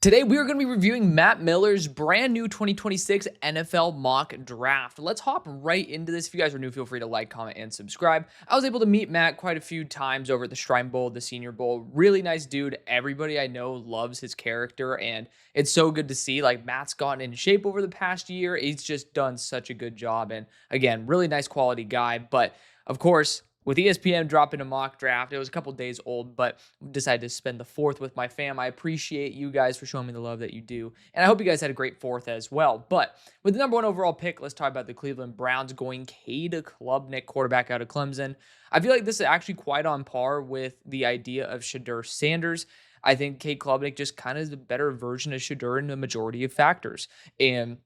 Today, we are going to be reviewing Matt Miller's brand new 2026 NFL mock draft. Let's hop right into this. If you guys are new, feel free to like, comment, and subscribe. I was able to meet Matt quite a few times over at the Shrine Bowl, the Senior Bowl. Really nice dude. Everybody I know loves his character, and it's so good to see. Like, Matt's gotten in shape over the past year. He's just done such a good job, and again, really nice quality guy. But of course, with ESPN dropping a mock draft, it was a couple days old, but decided to spend the 4th with my fam. I appreciate you guys for showing me the love that you do, and I hope you guys had a great 4th as well. But with the number 1 overall pick, let's talk about the Cleveland Browns going Cade Klubnik, quarterback out of Clemson. I feel like this is actually quite on par with the idea of Shedeur Sanders. I think Cade Klubnik just kind of is a better version of Shedeur in the majority of factors, and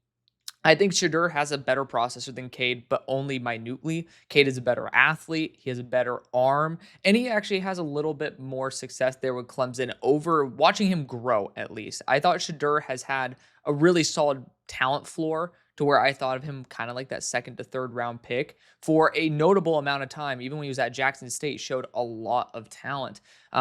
I think Shedeur has a better processor than Cade, but only minutely. Cade is a better athlete. He has a better arm, and he actually has a little bit more success there with Clemson over watching him grow, at least. I thought Shedeur has had a really solid talent floor to where I thought of him kind of like that 2nd to 3rd round pick for a notable amount of time. Even when he was at Jackson State, showed a lot of talent.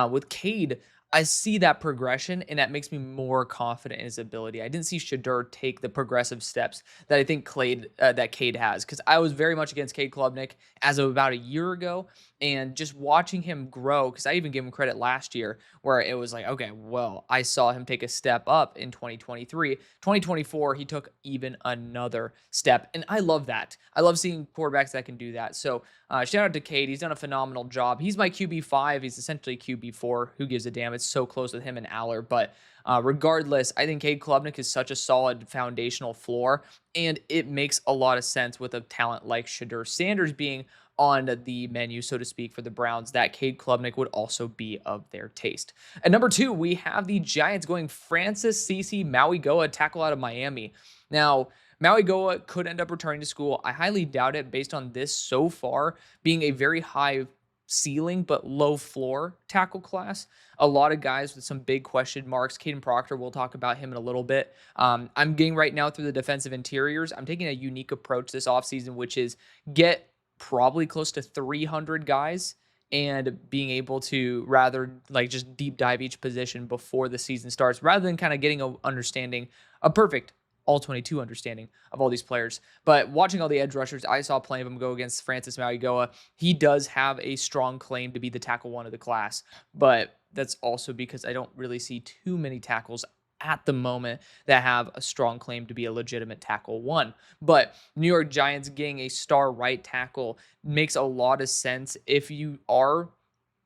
With Cade, I see that progression, and that makes me more confident in his ability. I didn't see Shedeur take the progressive steps that I think Cade has, because I was very much against Cade Klubnik as of about a year ago, and just watching him grow, because I even gave him credit last year where it was like, okay, well, I saw him take a step up in 2023. 2024, he took even another step, and I love that. I love seeing quarterbacks that can do that. So shout out to Cade. He's done a phenomenal job. He's my QB5. He's essentially QB4. Who gives a damn? It's so close with him and Aller. But regardless, I think Cade Klubnik is such a solid foundational floor, and it makes a lot of sense with a talent like Shedeur Sanders being on the menu, so to speak, for the Browns, that Cade Klubnik would also be of their taste. At number 2, we have the Giants going Francis Cece Mauigoa, tackle out of Miami. Now, Mauigoa could end up returning to school. I highly doubt it based on this so far being a very high ceiling but low floor tackle class. A lot of guys with some big question marks. Caden Proctor, we'll talk about him in a little bit. I'm getting right now through the defensive interiors. I'm taking a unique approach this offseason, which is get probably close to 300 guys and being able to rather like just deep dive each position before the season starts, rather than kind of getting a perfect all 22 understanding of all these players. But watching all the edge rushers, I saw plenty of them go against Francis Mauigoa. He does have a strong claim to be the tackle 1 of the class, but that's also because I don't really see too many tackles at the moment that have a strong claim to be a legitimate tackle 1. But New York Giants getting a star right tackle makes a lot of sense if you are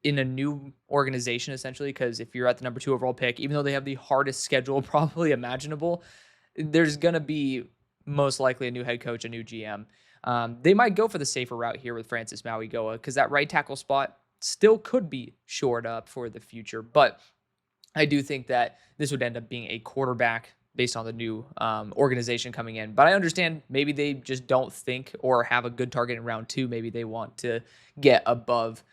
in a new organization, essentially, because if you're at the number 2 overall pick, even though they have the hardest schedule probably imaginable, there's going to be most likely a new head coach, a new GM. They might go for the safer route here with Francis Mauigoa, because that right tackle spot still could be shored up for the future. But I do think that this would end up being a quarterback based on the new organization coming in. But I understand maybe they just don't think or have a good target in round 2. Maybe they want to get above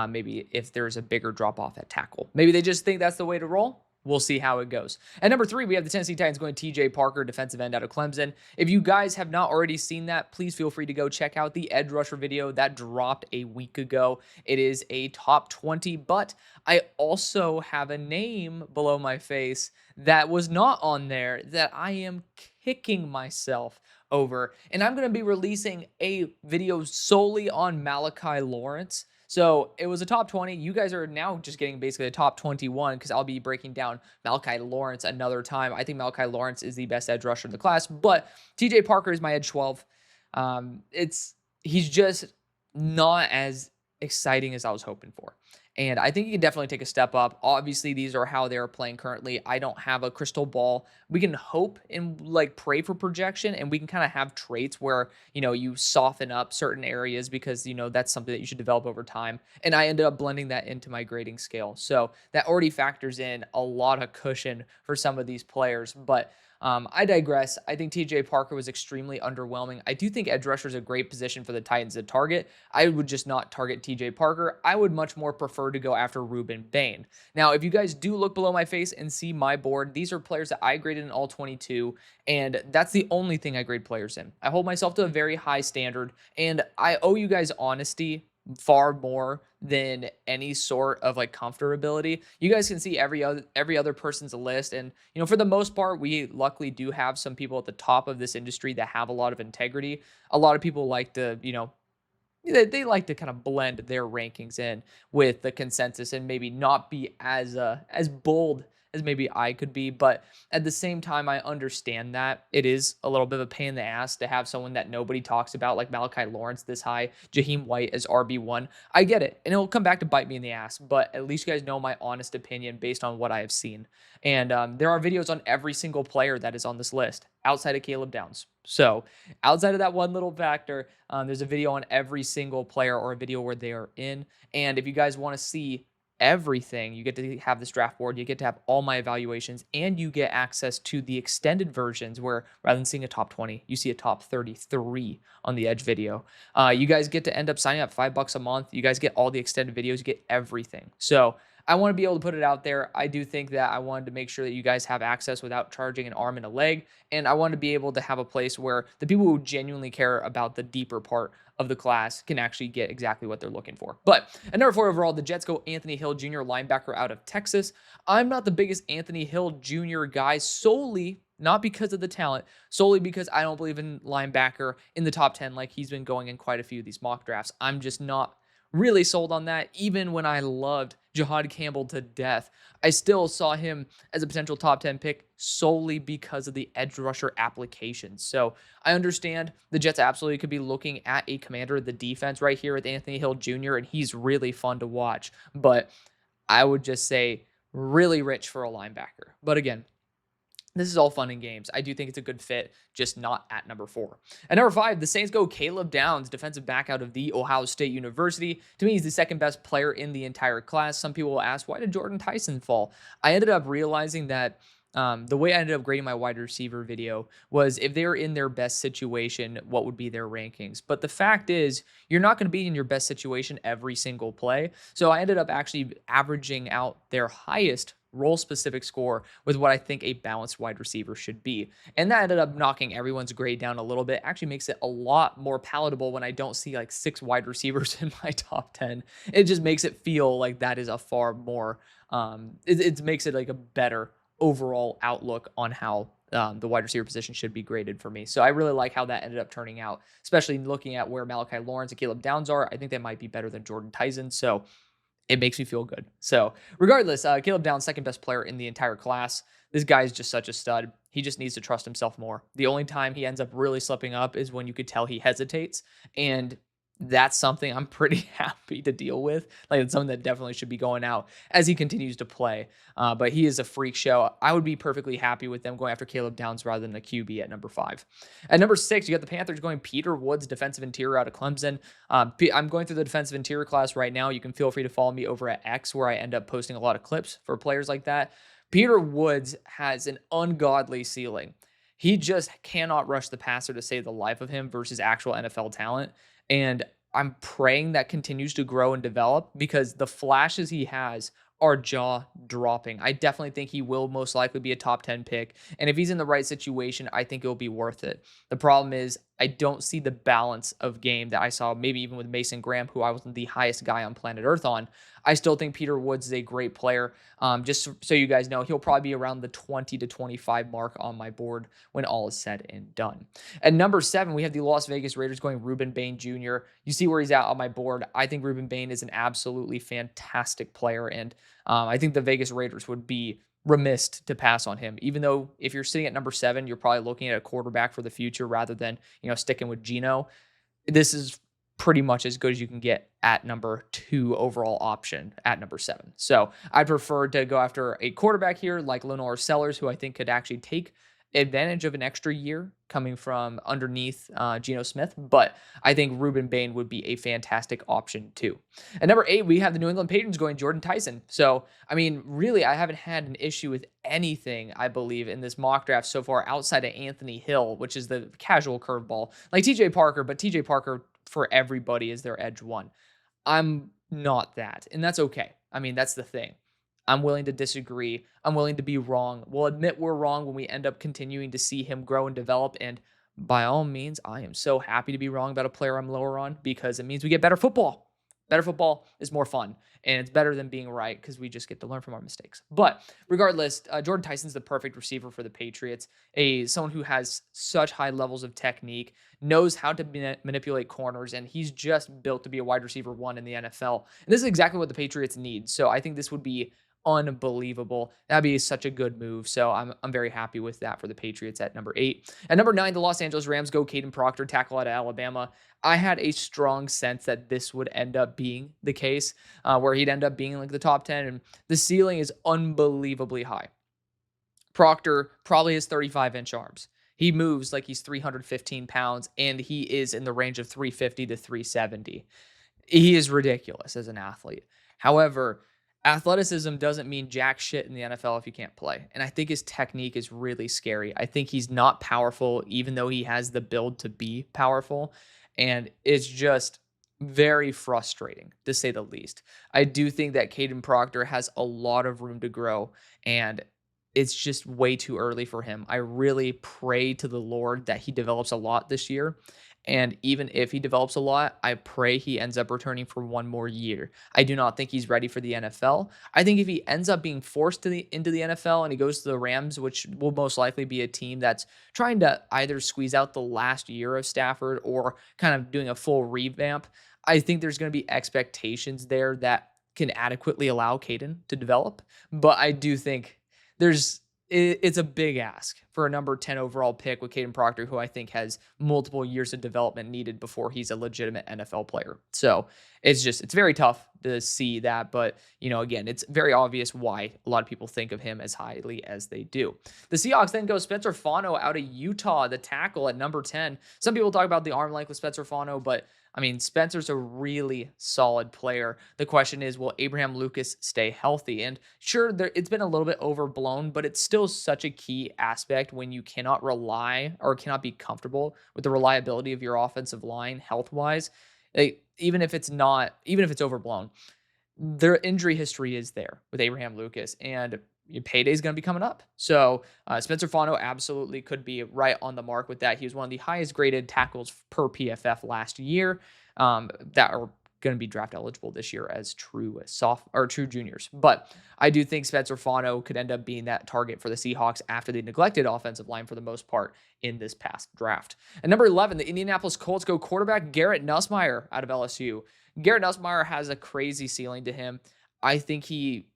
maybe if there's a bigger drop off at tackle. Maybe they just think that's the way to roll. We'll see how it goes. At number 3, we have the Tennessee Titans going TJ Parker, defensive end out of Clemson. If you guys have not already seen that, please feel free to go check out the edge rusher video that dropped a week ago. It is a top 20, but I also have a name below my face that was not on there that I am kicking myself over. And I'm going to be releasing a video solely on Malachi Lawrence. So it was a top 20. You guys are now just getting basically a top 21, because I'll be breaking down Malachi Lawrence another time. I think Malachi Lawrence is the best edge rusher in the class, but TJ Parker is my edge 12. He's just not as exciting as I was hoping for. And I think he can definitely take a step up. Obviously, these are how they're playing currently. I don't have a crystal ball. We can hope and like pray for projection, and we can kind of have traits where, you soften up certain areas because, that's something that you should develop over time. And I ended up blending that into my grading scale. So that already factors in a lot of cushion for some of these players. But I digress. I think TJ Parker was extremely underwhelming. I do think edge rusher is a great position for the Titans to target. I would just not target TJ Parker. I would much more prefer to go after Ruben Bain. Now, if you guys do look below my face and see my board, these are players that I graded in all 22, and that's the only thing I grade players in. I hold myself to a very high standard, and I owe you guys honesty far more than any sort of like comfortability. You guys can see every other person's list, and for the most part, we luckily do have some people at the top of this industry that have a lot of integrity. A lot of people like to, they like to kind of blend their rankings in with the consensus and maybe not be as bold as maybe I could be. But at the same time, I understand that it is a little bit of a pain in the ass to have someone that nobody talks about like Malachi Lawrence this high, Jaheim White as RB1. I get it, and it will come back to bite me in the ass, but at least you guys know my honest opinion based on what I have seen. And there are videos on every single player that is on this list outside of Caleb Downs. So outside of that one little factor, there's a video on every single player or a video where they are in. And if you guys want to see everything, you get to have this draft board, you get to have all my evaluations, and you get access to the extended versions where rather than seeing a top 20, you see a top 33 on the Edge video. You guys get to end up signing up $5 a month. You guys get all the extended videos, you get everything. So I want to be able to put it out there. I do think that I wanted to make sure that you guys have access without charging an arm and a leg. And I want to be able to have a place where the people who genuinely care about the deeper part of the class can actually get exactly what they're looking for. But at number 4 overall, the Jets go Anthony Hill Jr., linebacker out of Texas. I'm not the biggest Anthony Hill Jr. guy solely, not because of the talent, solely because I don't believe in linebacker in the top 10 like he's been going in quite a few of these mock drafts. I'm just not really sold on that. Even when I loved Jahad Campbell to death, I still saw him as a potential top 10 pick solely because of the edge rusher application. So I understand the Jets absolutely could be looking at a commander of the defense right here with Anthony Hill Jr., and he's really fun to watch. But I would just say really rich for a linebacker. But again, this is all fun and games. I do think it's a good fit, just not at number 4. At number 5, the Saints go Caleb Downs, defensive back out of the Ohio State University. To me, he's the second best player in the entire class. Some people will ask, why did Jordan Tyson fall? I ended up realizing that the way I ended up grading my wide receiver video was if they were in their best situation, what would be their rankings? But the fact is, you're not going to be in your best situation every single play. So I ended up actually averaging out their highest role-specific score with what I think a balanced wide receiver should be. And that ended up knocking everyone's grade down a little bit. Actually makes it a lot more palatable when I don't see like 6 wide receivers in my top 10. It just makes it feel like that is a far more, it makes it like a better overall outlook on how the wide receiver position should be graded for me. So I really like how that ended up turning out, especially looking at where Malachi Lawrence and Caleb Downs are. I think they might be better than Jordan Tyson. So it makes me feel good. So regardless, Caleb Downs, second best player in the entire class. This guy is just such a stud. He just needs to trust himself more. The only time he ends up really slipping up is when you could tell he hesitates. And that's something I'm pretty happy to deal with. Like, it's something that definitely should be going out as he continues to play. But he is a freak show. I would be perfectly happy with them going after Caleb Downs rather than a QB at number 5. At number 6, you got the Panthers going Peter Woods, defensive interior out of Clemson. I'm going through the defensive interior class right now. You can feel free to follow me over at X, where I end up posting a lot of clips for players like that. Peter Woods has an ungodly ceiling. He just cannot rush the passer to save the life of him versus actual NFL talent. And I'm praying that continues to grow and develop because the flashes he has are jaw dropping. I definitely think he will most likely be a top 10 pick. And if he's in the right situation, I think it'll be worth it. The problem is I don't see the balance of game that I saw maybe even with Mason Graham, who I wasn't the highest guy on planet Earth on. I still think Peter Woods is a great player. Just so you guys know, he'll probably be around the 20 to 25 mark on my board when all is said and done. At number 7, we have the Las Vegas Raiders going Ruben Bain Jr. You see where he's at on my board. I think Ruben Bain is an absolutely fantastic player, and I think the Vegas Raiders would be remiss to pass on him, even though if you're sitting at number 7, you're probably looking at a quarterback for the future rather than, sticking with Geno. This is pretty much as good as you can get at number 2 overall option at number 7. So I prefer to go after a quarterback here like LaNorris Sellers, who I think could actually take advantage of an extra year coming from underneath Geno Smith, but I think Ruben Bain would be a fantastic option too. At number 8, we have the New England Patriots going Jordan Tyson. So, I mean, really, I haven't had an issue with anything, I believe, in this mock draft so far outside of Anthony Hill, which is the casual curveball, like TJ Parker, but TJ Parker for everybody is their edge 1. I'm not that, and that's okay. I mean, that's the thing. I'm willing to disagree. I'm willing to be wrong. We'll admit we're wrong when we end up continuing to see him grow and develop. And by all means, I am so happy to be wrong about a player I'm lower on because it means we get better football. Better football is more fun, and it's better than being right because we just get to learn from our mistakes. But regardless, Jordan Tyson's the perfect receiver for the Patriots. Someone who has such high levels of technique, knows how to manipulate corners, and he's just built to be a wide receiver one in the NFL. And this is exactly what the Patriots need. So I think this would be unbelievable. That'd be such a good move. So I'm very happy with that for the Patriots at number 8. At number 9, the Los Angeles Rams go Caden Proctor, tackle out of Alabama. I had a strong sense that this would end up being the case, where he'd end up being like the top 10, and the ceiling is unbelievably high. Proctor probably has 35-inch arms. He moves like he's 315 pounds, and he is in the range of 350 to 370. He is ridiculous as an athlete. However, athleticism doesn't mean jack shit in the NFL if you can't play. And I think his technique is really scary. I think he's not powerful, even though he has the build to be powerful. And it's just very frustrating, to say the least. I do think that Caden Proctor has a lot of room to grow, and it's just way too early for him. I really pray to the Lord that he develops a lot this year. And even if he develops a lot, I pray he ends up returning for one more year. I do not think he's ready for the NFL. I think if he ends up being forced into the NFL and he goes to the Rams, which will most likely be a team that's trying to either squeeze out the last year of Stafford or kind of doing a full revamp, I think there's going to be expectations there that can adequately allow Caden to develop. But I do think it's a big ask for a number 10 overall pick with Caden Proctor, who I think has multiple years of development needed before he's a legitimate NFL player. So it's very tough to see that. But, again, it's very obvious why a lot of people think of him as highly as they do. The Seahawks then go Spencer Fano out of Utah, the tackle at number 10. Some people talk about the arm length with Spencer Fano, but Spencer's a really solid player. The question is, will Abraham Lucas stay healthy? And sure, it's been a little bit overblown, but it's still such a key aspect when you cannot rely or cannot be comfortable with the reliability of your offensive line health-wise. Even if it's overblown, their injury history is there with Abraham Lucas, and your payday is going to be coming up. So Spencer Fano absolutely could be right on the mark with that. He was one of the highest graded tackles per PFF last year that are going to be draft eligible this year as true juniors. But I do think Spencer Fano could end up being that target for the Seahawks after the neglected offensive line for the most part in this past draft. At number 11, the Indianapolis Colts go quarterback Garrett Nussmeier out of LSU. Garrett Nussmeier has a crazy ceiling to him. I think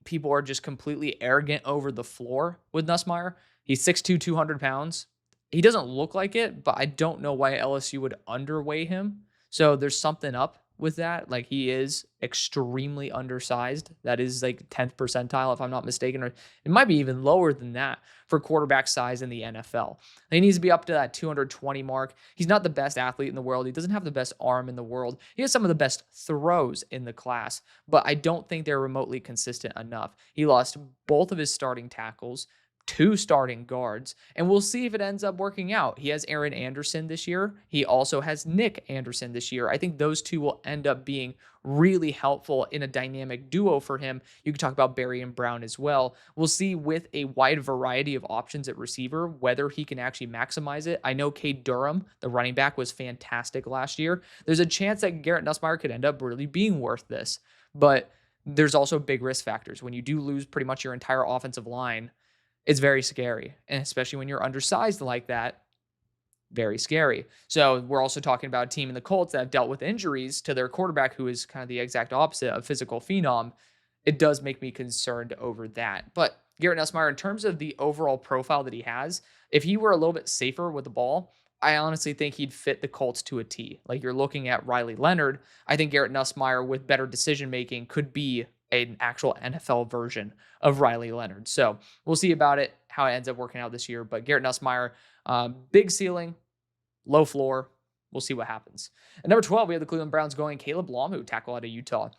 people are just completely arrogant over the floor with Nussmeier. He's 6'2", 200 pounds. He doesn't look like it, but I don't know why LSU would underweigh him. So there's something up with that. Like, he is extremely undersized. That is like 10th percentile, if I'm not mistaken, or it might be even lower than that for quarterback size in the NFL. He needs to be up to that 220 mark. He's not the best athlete in the world. He doesn't have the best arm in the world. He has some of the best throws in the class, but I don't think they're remotely consistent enough. He lost both of his starting tackles, 2 starting guards, and we'll see if it ends up working out. He has Aaron Anderson this year. He also has Nick Anderson this year. I think those two will end up being really helpful in a dynamic duo for him. You can talk about Barry and Brown as well. We'll see with a wide variety of options at receiver whether he can actually maximize it. I know Cade Durham, the running back, was fantastic last year. There's a chance that Garrett Nussmeier could end up really being worth this, but there's also big risk factors. When you do lose pretty much your entire offensive line, it's very scary, and especially when you're undersized like that, very scary. So we're also talking about a team in the Colts that have dealt with injuries to their quarterback, who is kind of the exact opposite of physical phenom. It does make me concerned over that. But Garrett Nussmeier, in terms of the overall profile that he has, if he were a little bit safer with the ball, I honestly think he'd fit the Colts to a T. Like, you're looking at Riley Leonard. I think Garrett Nussmeier with better decision-making could be an actual NFL version of Riley Leonard. So we'll see about it, how it ends up working out this year. But Garrett Nussmeier, big ceiling, low floor. We'll see what happens. At number 12, we have the Cleveland Browns going Caleb Lamu, tackle out of Utah.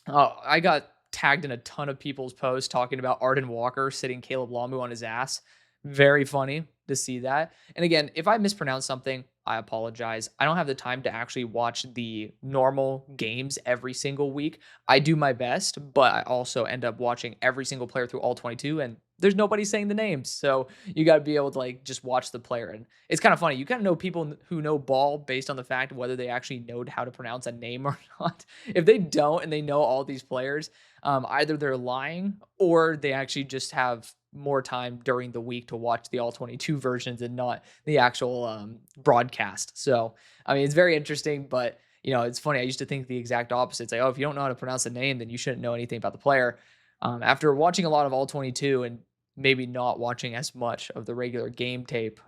I got tagged in a ton of people's posts talking about Arden Walker sitting Caleb Lamu on his ass. Very funny to see that. And again, if I mispronounce something, I apologize. I don't have the time to actually watch the normal games every single week. I do my best, but I also end up watching every single player through all 22, and there's nobody saying the names. So you got to be able to like just watch the player. And it's kind of funny. You kind of know people who know ball based on the fact of whether they actually know how to pronounce a name or not. If they don't and they know all these players, either they're lying or they actually just have more time during the week to watch the all 22 versions and not the actual broadcast. So, I mean, it's very interesting, but it's funny. I used to think the exact opposite. It's like, oh, if you don't know how to pronounce the name, then you shouldn't know anything about the player. After watching a lot of all 22 and maybe not watching as much of the regular game tape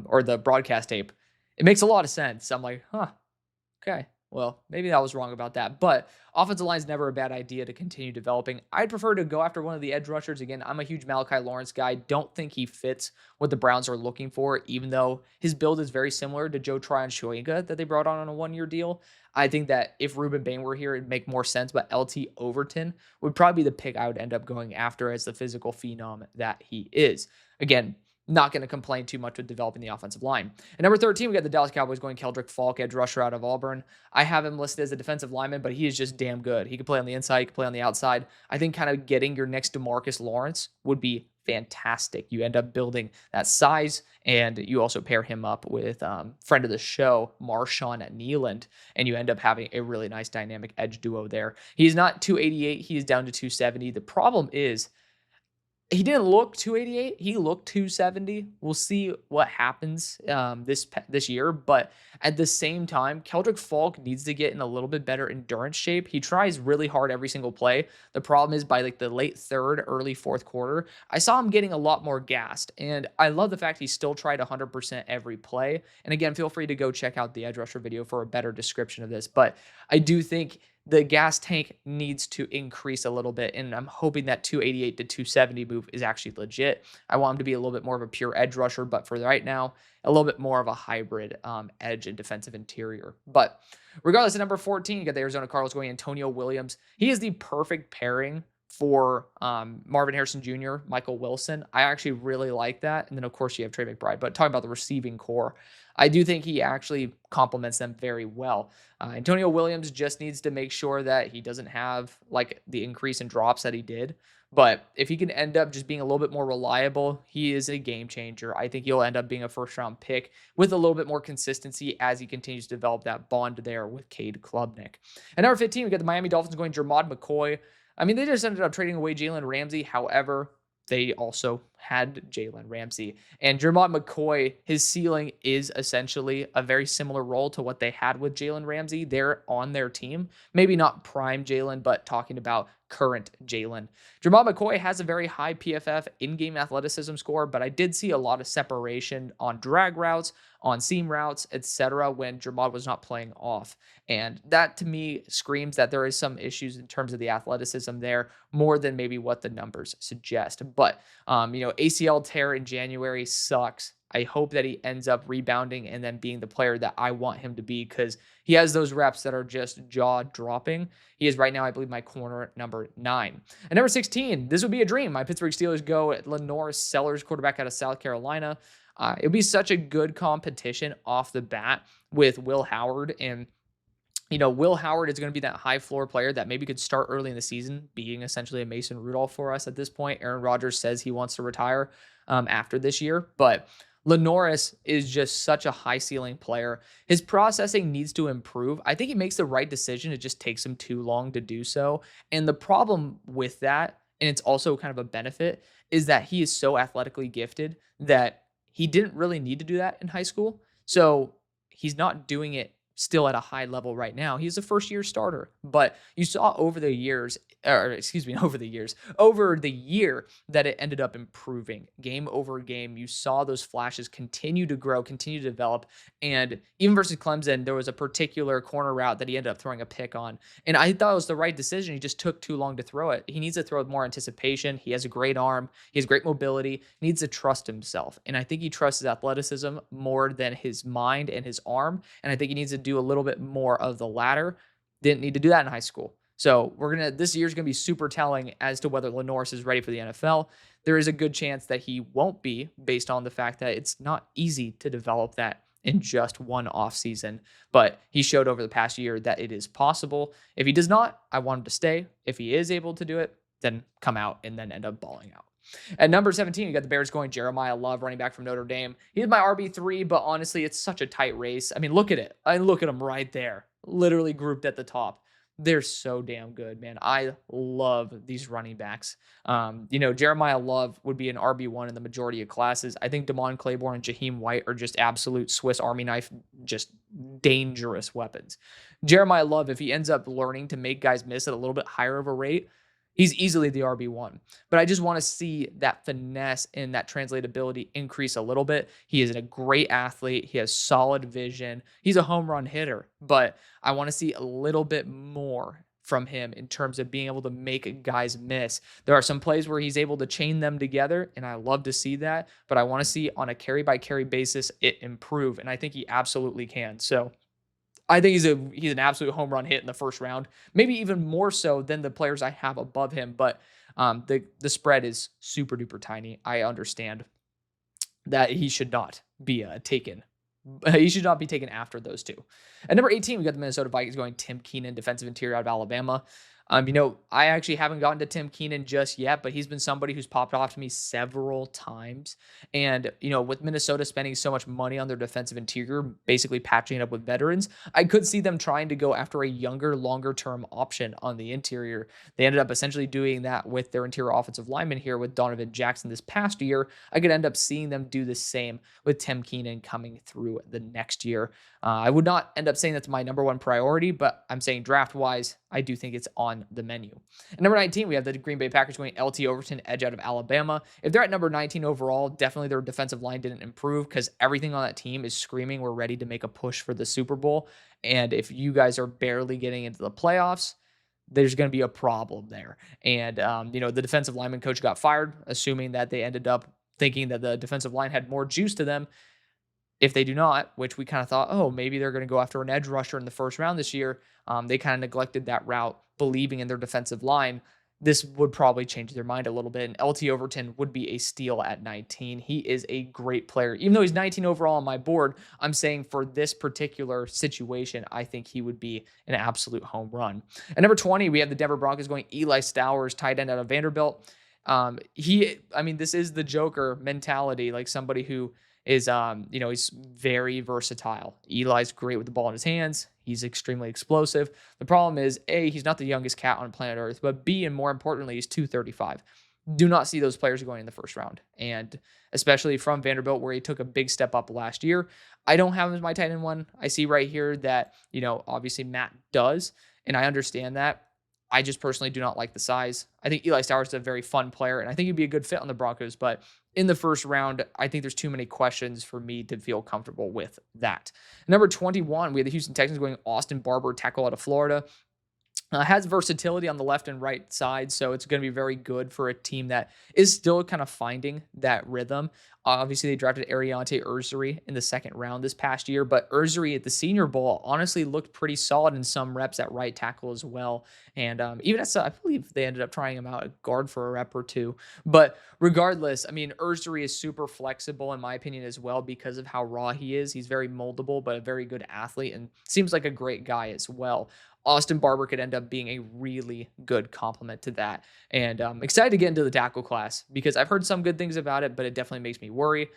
or the broadcast tape, it makes a lot of sense. I'm like, huh, okay. Well, maybe I was wrong about that. But offensive line is never a bad idea to continue developing. I'd prefer to go after one of the edge rushers. Again, I'm a huge Malachi Lawrence guy. Don't think he fits what the Browns are looking for, even though his build is very similar to Joe Tryon-Shoyinka that they brought on a one-year deal. I think that if Ruben Bain were here, it'd make more sense. But LT Overton would probably be the pick I would end up going after as the physical phenom that he is. Again, not going to complain too much with developing the offensive line. At number 13, we got the Dallas Cowboys going Keldrick Falk, edge rusher out of Auburn. I have him listed as a defensive lineman, but he is just damn good. He can play on the inside, he can play on the outside. I think kind of getting your next DeMarcus Lawrence would be fantastic. You end up building that size, and you also pair him up with friend of the show, Marshawn Nealand, and you end up having a really nice dynamic edge duo there. He's not 288, he is down to 270. The problem is, he didn't look 288. He looked 270. We'll see what happens this year. But at the same time, Keldrick Falk needs to get in a little bit better endurance shape. He tries really hard every single play. The problem is by like the late third, early fourth quarter, I saw him getting a lot more gassed. And I love the fact he still tried 100% every play. And again, feel free to go check out the edge rusher video for a better description of this. But I do think the gas tank needs to increase a little bit, and I'm hoping that 288 to 270 move is actually legit. I want him to be a little bit more of a pure edge rusher, but for right now, a little bit more of a hybrid edge and defensive interior. But regardless, at number 14, you got the Arizona Cardinals going Antonio Williams. He is the perfect pairing for Marvin Harrison Jr., Michael Wilson. I actually really like that. And then, of course, you have Trey McBride. But talking about the receiving core, I do think he actually complements them very well. Antonio Williams just needs to make sure that he doesn't have like the increase in drops that he did. But if he can end up just being a little bit more reliable, he is a game changer. I think he'll end up being a first-round pick with a little bit more consistency as he continues to develop that bond there with Cade Klubnik. At number 15, we got the Miami Dolphins going Jermod McCoy. I mean, they just ended up trading away Jalen Ramsey. However, they also had Jalen Ramsey. And Jermod McCoy, his ceiling is essentially a very similar role to what they had with Jalen Ramsey. They're on their team. Maybe not prime Jalen, but talking about current Jalen. Jermod McCoy has a very high PFF in-game athleticism score, but I did see a lot of separation on drag routes, on seam routes, etc. when Jermod was not playing off. And that to me screams that there is some issues in terms of the athleticism there more than maybe what the numbers suggest. But, ACL tear in January sucks. I hope that he ends up rebounding and then being the player that I want him to be because he has those reps that are just jaw dropping. He is right now, I believe, my corner at number 9. At number 16, this would be a dream. My Pittsburgh Steelers go at LaNorris Sellers, quarterback out of South Carolina. It would be such a good competition off the bat with Will Howard. And, Will Howard is going to be that high floor player that maybe could start early in the season, being essentially a Mason Rudolph for us at this point. Aaron Rodgers says he wants to retire after this year, but LaNorris is just such a high ceiling player. His processing needs to improve. I think he makes the right decision. It just takes him too long to do so. And the problem with that, and it's also kind of a benefit, is that he is so athletically gifted that he didn't really need to do that in high school. So he's not doing it still at a high level right now. He's a first year starter, but you saw over the year that it ended up improving game over game. You saw those flashes continue to grow, continue to develop. And even versus Clemson, there was a particular corner route that he ended up throwing a pick on. And I thought it was the right decision. He just took too long to throw it. He needs to throw with more anticipation. He has a great arm. He has great mobility. He needs to trust himself. And I think he trusts his athleticism more than his mind and his arm. And I think he needs to do a little bit more of the latter. Didn't need to do that in high school. So this year's going to be super telling as to whether LaNorris is ready for the NFL. There is a good chance that he won't be based on the fact that it's not easy to develop that in just one offseason. But he showed over the past year that it is possible. If he does not, I want him to stay. If he is able to do it, then come out and then end up balling out. At number 17, you got the Bears going Jeremiah Love, running back from Notre Dame. He's my RB3, but honestly, it's such a tight race. I mean, look at it. Look at him right there, literally grouped at the top. They're so damn good, man. I love these running backs. Jeremiah Love would be an RB1 in the majority of classes. I think Damon Claiborne and Jaheim White are just absolute Swiss Army knife, just dangerous weapons. Jeremiah Love, if he ends up learning to make guys miss at a little bit higher of a rate, he's easily the RB1. But I just want to see that finesse and that translatability increase a little bit. He is a great athlete. He has solid vision. He's a home run hitter, but I want to see a little bit more from him in terms of being able to make guys miss. There are some plays where he's able to chain them together, and I love to see that, but I want to see on a carry-by-carry basis it improve, and I think he absolutely can. So I think he's an absolute home run hit in the first round, maybe even more so than the players I have above him. But the spread is super duper tiny. I understand that he should not be taken. He should not be taken after those two. At number 18, we got the Minnesota Vikings going Tim Keenan, defensive interior out of Alabama. I actually haven't gotten to Tim Keenan just yet, but he's been somebody who's popped off to me several times. And, with Minnesota spending so much money on their defensive interior, basically patching it up with veterans, I could see them trying to go after a younger, longer-term option on the interior. They ended up essentially doing that with their interior offensive lineman here with Donovan Jackson this past year. I could end up seeing them do the same with Tim Keenan coming through the next year. I would not end up saying that's my number one priority, but I'm saying draft-wise, I do think it's on the menu. At number 19, we have the Green Bay Packers going LT Overton, edge out of Alabama. If they're at number 19 overall, definitely their defensive line didn't improve because everything on that team is screaming we're ready to make a push for the Super Bowl. And if you guys are barely getting into the playoffs, there's going to be a problem there. And, the defensive lineman coach got fired, assuming that they ended up thinking that the defensive line had more juice to them. If they do not, which we kind of thought, maybe they're going to go after an edge rusher in the first round this year, they kind of neglected that route, believing in their defensive line. This would probably change their mind a little bit, and LT Overton would be a steal at 19. He is a great player. Even though he's 19 overall on my board, I'm saying for this particular situation, I think he would be an absolute home run. At number 20, we have the Denver Broncos going Eli Stowers, tight end out of Vanderbilt. This is the Joker mentality, like somebody who is, he's very versatile. Eli's great with the ball in his hands. He's extremely explosive. The problem is, A, he's not the youngest cat on planet Earth, but B, and more importantly, he's 235. Do not see those players going in the first round. And especially from Vanderbilt, where he took a big step up last year. I don't have him as my tight end one. I see right here that, obviously Matt does, and I understand that. I just personally do not like the size. I think Eli Stowers is a very fun player, and I think he'd be a good fit on the Broncos, but in the first round, I think there's too many questions for me to feel comfortable with that. Number 21, we have the Houston Texans going Austin Barber, tackle out of Florida. Has versatility on the left and right side, so it's going to be very good for a team that is still kind of finding that rhythm. Obviously, they drafted Ariante Ursary in the second round this past year, but Ursary at the Senior Bowl honestly looked pretty solid in some reps at right tackle as well. And even I believe they ended up trying him out at guard for a rep or two. But regardless, Ursary is super flexible in my opinion as well because of how raw he is. He's very moldable, but a very good athlete and seems like a great guy as well. Austin Barber could end up being a really good complement to that. And I'm excited to get into the tackle class because I've heard some good things about it, but it definitely makes me worry.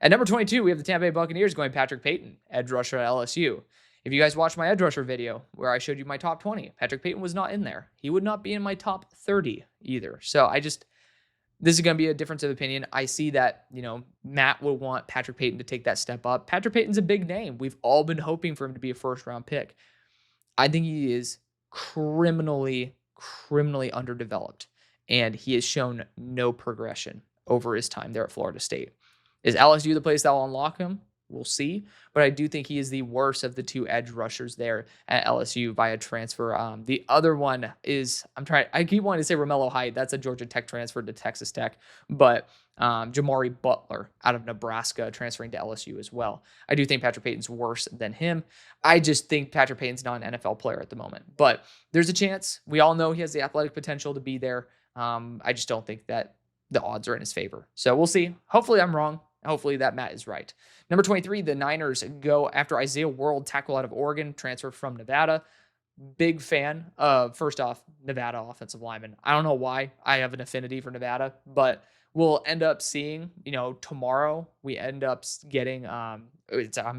At number 22, we have the Tampa Bay Buccaneers going Patrick Payton, edge rusher at LSU. If you guys watched my edge rusher video where I showed you my top 20, Patrick Payton was not in there. He would not be in my top 30 either. So this is going to be a difference of opinion. I see that, Matt will want Patrick Payton to take that step up. Patrick Payton's a big name. We've all been hoping for him to be a first-round pick. I think he is criminally underdeveloped, and he has shown no progression over his time there at Florida State. Is LSU the place that will unlock him? We'll see, but I do think he is the worst of the two edge rushers there at LSU via transfer. The other one is, I keep wanting to say Romello Height. That's a Georgia Tech transfer to Texas Tech, but Jamari Butler out of Nebraska transferring to LSU as well. I do think Patrick Payton's worse than him. I just think Patrick Payton's not an NFL player at the moment, but there's a chance. We all know he has the athletic potential to be there. I just don't think that the odds are in his favor. So we'll see. Hopefully I'm wrong. Hopefully that Matt is right. Number 23, the Niners go after Isaiah World, tackle out of Oregon, transfer from Nevada. Big fan of, first off, Nevada offensive lineman. I don't know why I have an affinity for Nevada, but we'll end up seeing, tomorrow we end up getting, I'm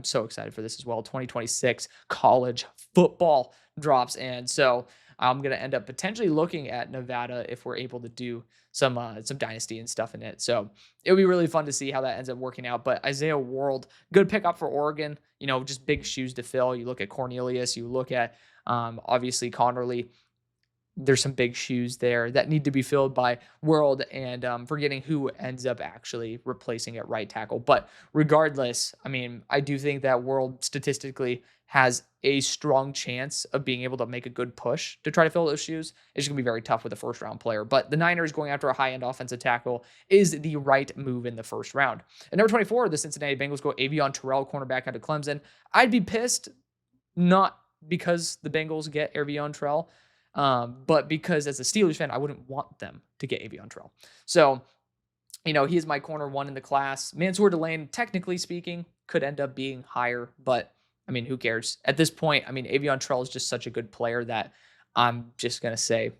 so excited for this as well. 2026 college football drops. And so I'm going to end up potentially looking at Nevada if we're able to do some dynasty and stuff in it. So it'll be really fun to see how that ends up working out. But Isaiah World, good pickup for Oregon, just big shoes to fill. You look at Cornelius, you look at obviously Connerly. There's some big shoes there that need to be filled by World, and forgetting who ends up actually replacing at right tackle. But regardless, I mean, I do think that World statistically has a strong chance of being able to make a good push to try to fill those shoes. It's going to be very tough with a first round player, but the Niners going after a high end offensive tackle is the right move in the first round. At number 24, the Cincinnati Bengals go Avion Terrell, cornerback out of Clemson. I'd be pissed, not because the Bengals get Avion Terrell, but because as a Steelers fan, I wouldn't want them to get Avion Terrell. So, he is my corner one in the class. Mansour Delane, technically speaking, could end up being higher, but I mean, who cares? At this point, I mean, Avion Terrell is just such a good player that I'm just going to say,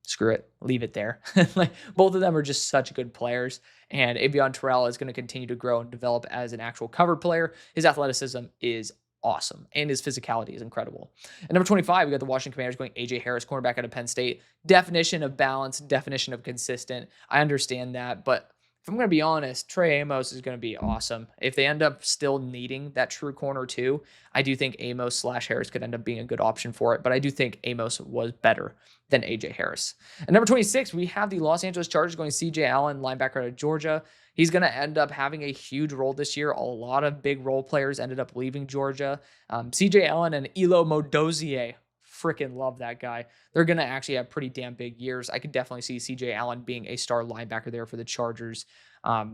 screw it, leave it there. Like, both of them are just such good players, and Avion Terrell is going to continue to grow and develop as an actual covered player. His athleticism is awesome, and his physicality is incredible. At number 25, we got the Washington Commanders going AJ Harris, cornerback out of Penn State. Definition of balance, definition of consistent. I understand that, but if I'm going to be honest, Trey Amos is going to be awesome. If they end up still needing that true corner too, I do think Amos/Harris could end up being a good option for it, but I do think Amos was better than AJ Harris. At number 26, we have the Los Angeles Chargers going CJ Allen, linebacker out of Georgia. He's going to end up having a huge role this year. A lot of big role players ended up leaving Georgia. CJ Allen and Elo Modozier, freaking love that guy. They're going to actually have pretty damn big years. I could definitely see CJ Allen being a star linebacker there for the Chargers. I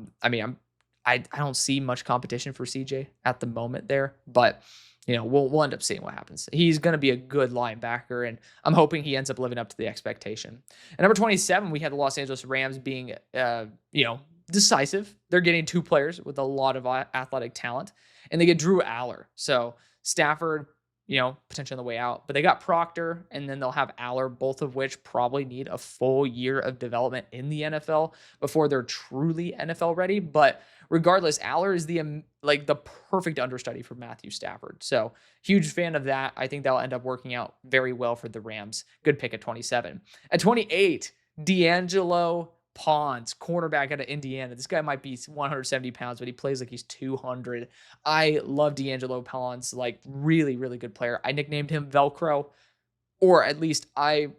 don't see much competition for CJ at the moment there, but we'll end up seeing what happens. He's going to be a good linebacker, and I'm hoping he ends up living up to the expectation. At number 27, we had the Los Angeles Rams being, decisive. They're getting two players with a lot of athletic talent, and they get Drew Aller. So Stafford, potentially on the way out, but they got Proctor, and then they'll have Aller, both of which probably need a full year of development in the NFL before they're truly NFL ready. But regardless, Aller is the perfect understudy for Matthew Stafford. So huge fan of that. I think that'll end up working out very well for the Rams. Good pick at 27. At 28, D'Angelo Pons, cornerback out of Indiana. This guy might be 170 pounds, but he plays like he's 200. I love D'Angelo Pons, really, really good player. I nicknamed him Velcro, or at least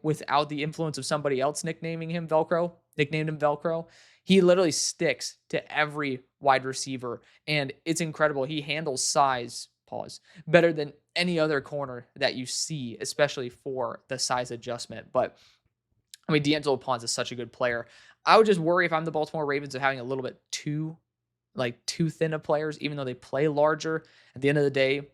without the influence of somebody else nicknamed him Velcro. He literally sticks to every wide receiver, and it's incredible. He handles size, better than any other corner that you see, especially for the size adjustment. But I mean, D'Angelo Pons is such a good player. I would just worry if I'm the Baltimore Ravens of having a little bit too thin of players, even though they play larger. At the end of the day,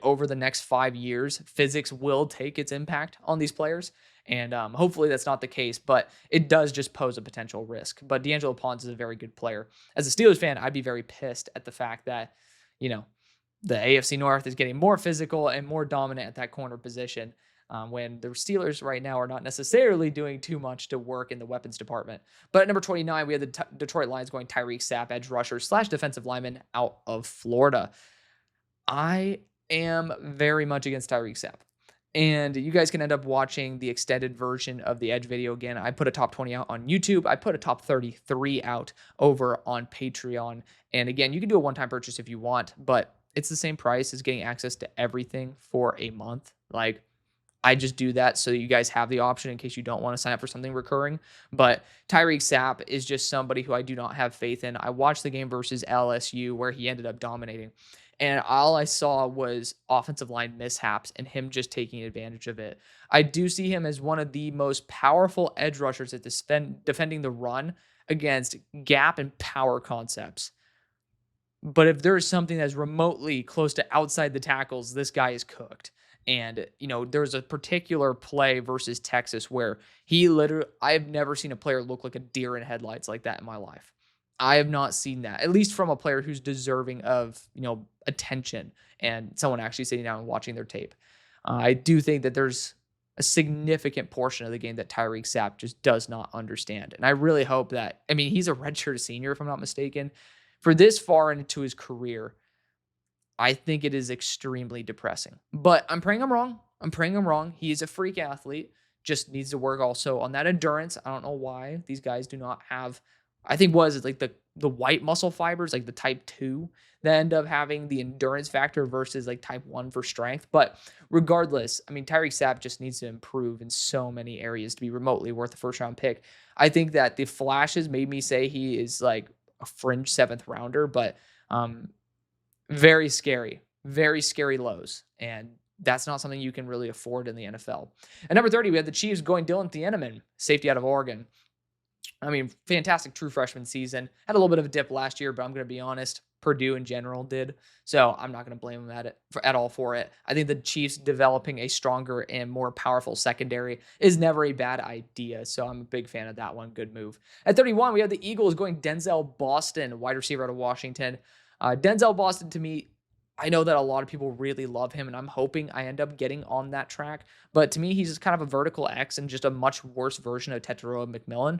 over the next 5 years, physics will take its impact on these players. And hopefully that's not the case, but it does just pose a potential risk. But D'Angelo Pons is a very good player. As a Steelers fan, I'd be very pissed at the fact that, the AFC North is getting more physical and more dominant at that corner position. When the Steelers right now are not necessarily doing too much to work in the weapons department. But at number 29, we have the Detroit Lions going Tyreek Sapp, edge rusher / defensive lineman out of Florida. I am very much against Tyreek Sapp. And you guys can end up watching the extended version of the edge video again. I put a top 20 out on YouTube. I put a top 33 out over on Patreon. And again, you can do a one-time purchase if you want, but it's the same price as getting access to everything for a month. I just do that so you guys have the option in case you don't want to sign up for something recurring. But Tyreek Sapp is just somebody who I do not have faith in. I watched the game versus LSU where he ended up dominating, and all I saw was offensive line mishaps and him just taking advantage of it. I do see him as one of the most powerful edge rushers at defending the run against gap and power concepts. But if there is something that's remotely close to outside the tackles, this guy is cooked. And, there was a particular play versus Texas where I've never seen a player look like a deer in headlights like that in my life. I have not seen that, at least from a player who's deserving of, attention and someone actually sitting down and watching their tape. I do think that there's a significant portion of the game that Tyreek Sapp just does not understand. And I really hope that, I mean, he's a redshirt senior, if I'm not mistaken. For this far into his career, I think it is extremely depressing. But I'm praying I'm wrong. I'm praying I'm wrong. He is a freak athlete. Just needs to work also on that endurance. I don't know why these guys do not have. I think was it like the white muscle fibers, like the type 2, that end up having the endurance factor versus like type 1 for strength. But regardless, I mean, Tyreek Sapp just needs to improve in so many areas to be remotely worth a first round pick. I think that the flashes made me say he is like a fringe 7th rounder, but very scary lows. And that's not something you can really afford in the NFL. At number 30, we had the Chiefs going Dylan Thieneman, safety out of Oregon. I mean, fantastic true freshman season. Had a little bit of a dip last year, but I'm going to be honest, Purdue in general did. So I'm not going to blame them at all for it. I think the Chiefs developing a stronger and more powerful secondary is never a bad idea. So I'm a big fan of that one. Good move. At 31, we have the Eagles going Denzel Boston, wide receiver out of Washington. Denzel Boston, to me, I know that a lot of people really love him, and I'm hoping I end up getting on that track. But to me, he's just kind of a vertical X and just a much worse version of Tetairoa McMillan.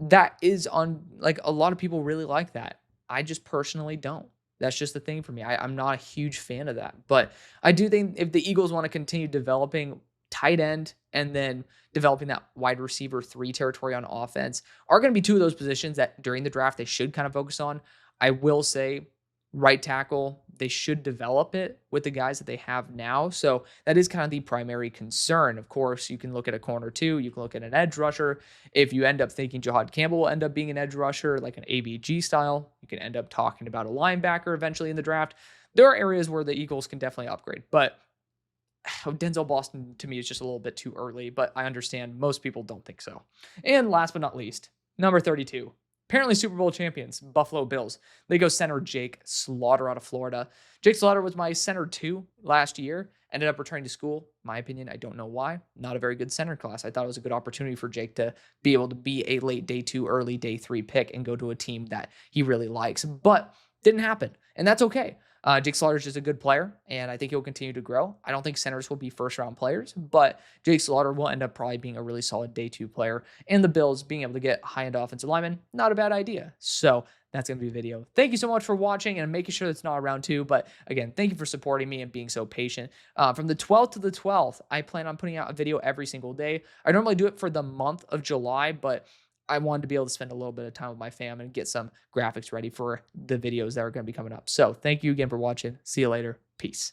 That is on, like, a lot of people really like that. I just personally don't. That's just the thing for me. I'm not a huge fan of that. But I do think if the Eagles want to continue developing tight end and then developing that wide receiver 3 territory on offense, are going to be two of those positions that during the draft they should kind of focus on. I will say right tackle, they should develop it with the guys that they have now. So that is kind of the primary concern. Of course, you can look at a corner too. You can look at an edge rusher. If you end up thinking Jahad Campbell will end up being an edge rusher, like an ABG style, you can end up talking about a linebacker eventually in the draft. There are areas where the Eagles can definitely upgrade, but Denzel Boston to me is just a little bit too early, but I understand most people don't think so. And last but not least, number 32. Apparently Super Bowl champions, Buffalo Bills. They go center Jake Slaughter out of Florida. Jake Slaughter was my center 2 last year. Ended up returning to school. My opinion, I don't know why. Not a very good center class. I thought it was a good opportunity for Jake to be able to be a late day 2, early day 3 pick and go to a team that he really likes. But didn't happen. And that's okay. Jake Slaughter is just a good player, and I think he'll continue to grow. I don't think centers will be first-round players, but Jake Slaughter will end up probably being a really solid day 2 player. And the Bills being able to get high-end offensive linemen, not a bad idea. So that's going to be a video. Thank you so much for watching and making sure it's not a round 2. But again, thank you for supporting me and being so patient. From the 12th to the 12th, I plan on putting out a video every single day. I normally do it for the month of July, but I wanted to be able to spend a little bit of time with my fam and get some graphics ready for the videos that are going to be coming up. So thank you again for watching. See you later. Peace.